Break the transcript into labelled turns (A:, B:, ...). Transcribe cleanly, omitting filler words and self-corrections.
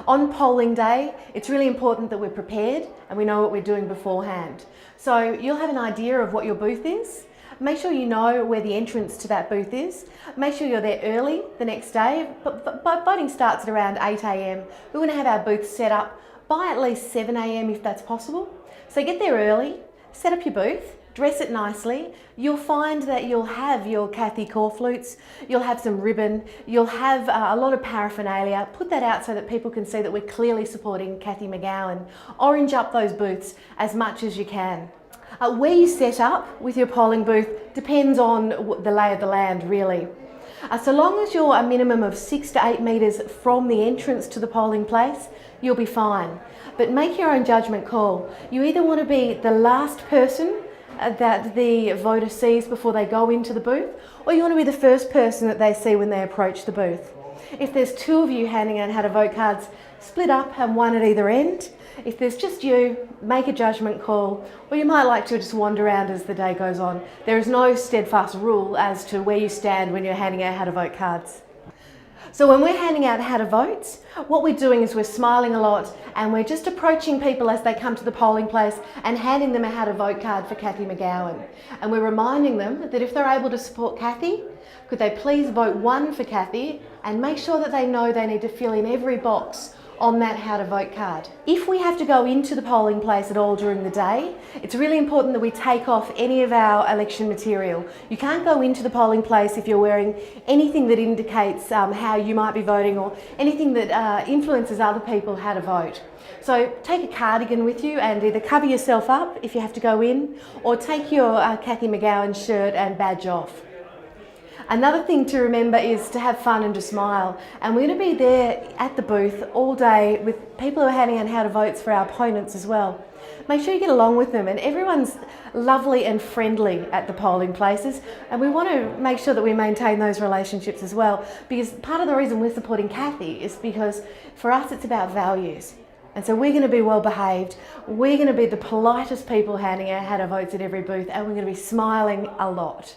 A: On polling day, it's really important that we're prepared and we know what we're doing beforehand. So you'll have an idea of what your booth is. Make sure you know where the entrance to that booth is. Make sure you're there early the next day. But voting starts at around 8 a.m. We want to have our booth set up by at least 7 a.m. if that's possible. So get there early, set up your booth, dress it nicely. You'll find that you'll have your Kathy corflutes, you'll have some ribbon, you'll have a lot of paraphernalia. Put that out so that people can see that we're clearly supporting Kathy McGowan. Orange up those booths as much as you can. Where you set up with your polling booth depends on the lay of the land, really. So long as you're a minimum of 6 to 8 metres from the entrance to the polling place, you'll be fine. But make your own judgment call. You either want to be the last person that the voter sees before they go into the booth, or you want to be the first person that they see when they approach the booth. If there's two of you handing out how to vote cards, split up and one at either end. If there's just you, make a judgment call, or you might like to just wander around as the day goes on. There is no steadfast rule as to where you stand when you're handing out how to vote cards. So when we're handing out how to vote, what we're doing is we're smiling a lot and we're just approaching people as they come to the polling place and handing them a how to vote card for Kathy McGowan. And we're reminding them that if they're able to support Kathy, could they please vote 1 for Kathy and make sure that they know they need to fill in every box on that how to vote card. If we have to go into the polling place at all during the day, it's really important that we take off any of our election material. You can't go into the polling place if you're wearing anything that indicates how you might be voting or anything that influences other people how to vote. So take a cardigan with you and either cover yourself up if you have to go in, or take your Kathy McGowan shirt and badge off. Another thing to remember is to have fun and to smile. And we're going to be there at the booth all day with people who are handing out how to votes for our opponents as well. Make sure you get along with them, and everyone's lovely and friendly at the polling places, and we want to make sure that we maintain those relationships as well, because part of the reason we're supporting Kathy is because for us it's about values. And so we're going to be well behaved, we're going to be the politest people handing out how to votes at every booth, and we're going to be smiling a lot.